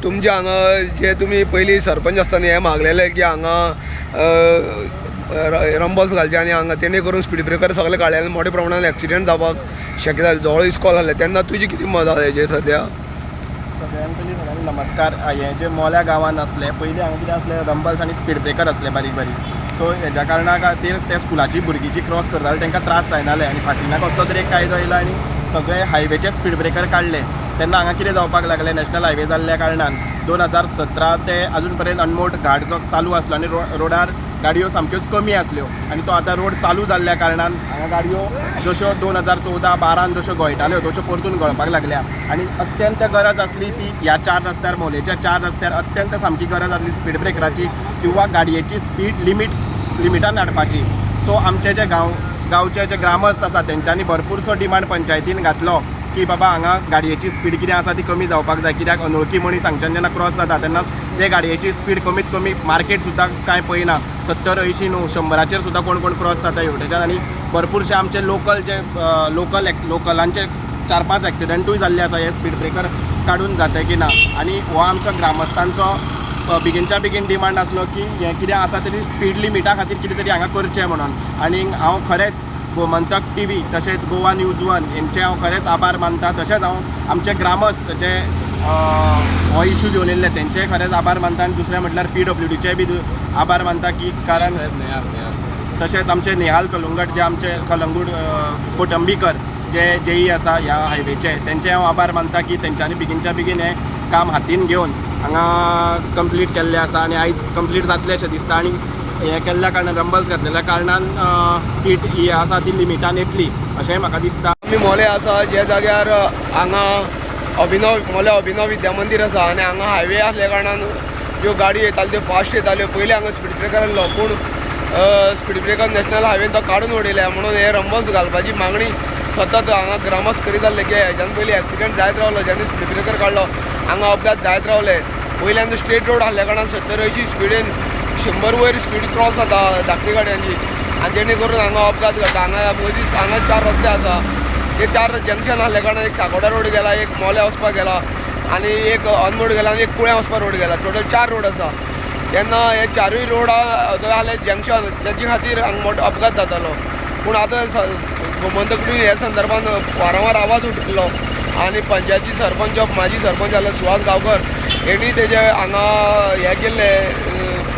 तुमच्या हांगा जे तुम्ही पयलीं सरपंच आसतना हे मागलेले की हांगा रंबल्स घालचे आनी हांगा तेणे करून स्पीड ब्रेकर सगळे काडले आनी मोठ्या प्रमाणात एक्सिडेंट जावपाक शक्यता जवळ इस्कॉल जाले तेन्ना तुजी कितें मत आसा हेजेर सद्या? सगळ्यांत पयलीं सगळ्यांनी नमस्कार. हे जे मोल्या गांवांत आसले पयलीं हांगा कितें आसले रंबल्स आनी स्पीड ब्रेकर आसले बारीक बारीक. सो हेज्या कारणां खातीर ते स्कुलाची भुरगीं जी क्रॉस करताले तांकां त्रास जायनाले आनी फाटिल्यान कसलो तरी एक कायदो येयलो आनी सगळे हायवेचे स्पीड ब्रेकर काडले. तेन्ना हांगा कितें जावपाक लागलें, नॅशनल हायवे जाल्ल्या कारणान 2017 ते अजून पर्यंत अनमोड घाट जो चालू आसलो आनी रोडार गाडयो सामक्योच कमी आसल्यो आनी तो आतां रोड चालू जाल्ल्या कारणान हांगा गाडयो जश्यो 2014-12 जश्यो गळटाल्यो तश्यो परतून गळपाक लागल्या. आनी अत्यंत गरज आसली ती ह्या 4 रस्त्यार मोलेच्या 4 रस्त्यार अत्यंत सामकी गरज आसली स्पीड ब्रेकराची किंवा गाडयेची स्पीड लिमिटान हाडपाची. सो आमचे जे गांवचे जे ग्रामस्थ आसा तेंच्यांनी भरपूरसो डिमांड पंचायतीन घातलो की बाबा हांगा गाडयेची स्पीड कितें आसा ती कमी जावपाक जाय. कित्याक अनवळखी मनीस हांगच्यान जेन्ना क्रॉस जाता तेन्ना ते गाडयेची स्पीड कमीत कमी मार्केट सुद्दां कांय पळयना 70-80 न्हू 100चेर सुद्दां कोण कोण क्रॉस जाता हेवटेच्यान. आनी भरपूरशे आमचे लोकलांचे 4-5 एक्सिडेंटूय जाल्ले आसा हे स्पीड ब्रेकर काडून जाता की ना. आनी हो आमचो ग्रामस्थांचो बेगिनच्या बेगीन डिमांड आसलो की हें कितें आसा तरी स्पीड लिमिटा खातीर कितें तरी हांगा करचें म्हणून. आनी हांव खरेंच गोमंतक TV तशेंच गोवा न्यूज 1 हेंचे हांव खरेंच आभार मानता. तशेंच हांव आमचे ग्रामस्थ जे हो इशू घेवन येयल्ले तेंचेय खरेंच आभार मानता. आनी दुसरें म्हटल्यार PWDचे बी आभार मानता की कारण तशेंच आमचे नेहाल कलंगूट जे आमचे कलंगूट कोटंबीकर जे JE आसा ह्या हायवेचे तेंचे हांव आभार मानता की तेंच्यांनी बेगिनच्या बेगीन हें काम हातीन घेवन हांगा कंप्लीट केल्लें आसा आनी आयज कंप्लीट जातलें अशें दिसता. आनी हें केल्ल्या कारणान रंबल्स घातलेल्या कारणान स्पीड ही आसा ती लिमिटान येतली अशेंय म्हाका दिसता. आमी मोले आसा जे जाग्यार हांगा मोले अभिनव विद्या मंदिर आसा आनी हांगा हायवे आसल्या कारणान ज्यो गाडी येताल्यो त्यो फास्ट येताल्यो. पयलीं हांगा स्पीड ब्रेकर आसलो पूण स्पीड ब्रेकर नॅशनल हायवेन तो काडून उडयल्या म्हणून हे रंबल्स घालपाची मागणी सतत हांगा ग्रामस्थ करीत आसले की हेज्यान पयलीं एक्सिडेंट जायत रावलो. जेन्ना स्पीड ब्रेकर काडलो हांगा अपघात जायत रावले. पयल्यान स्ट्रेट रोड आसल्या कारणान 70-80 स्पिडीन 100 वयर स्पीड क्रॉस जाता धाकटी गाडयांची आनी जेणे करून हांगा अपघात घडटा. हांगा 4 रस्ते आसा ते 4 जंक्शन आसल्या कारणान एक सांकोडा रोड गेला, एक मोल्या वचपाक गेला आनी एक अनमोड गेला आनी एक कुळ्या वचपाक रोड गेला. टोटल 4 रोड आसा. तेन्ना हे 4य रोड आसले जंक्शन तेजे खातीर हांगा मोठो अपघात जातालो. पूण आतां गोमंतक न्यूज ह्या संदर्भान वारंवार आवाज उठयल्लो आनी पंचायती सरपंच माजी सरपंच जाल्ले सुहास गांवकर हेणी तेजे हांगा हे केल्ले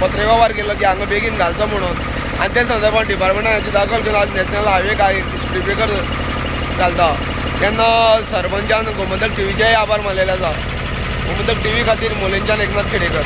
पत्रव्यवहार केल्लो की हांगा बेगीन घालचो म्हणून. आनी त्या संदर्भात डिपार्टमेंटान हेची दाखल केला. आज नॅशनल हायवे स्पीड ब्रेकर घालता तेन्ना सरपंचान गोमंतक TVचेय आभार मानलेले आसा. गोमंतक TV खातीर मोलेंच्यान एकनाथ खेडेकर.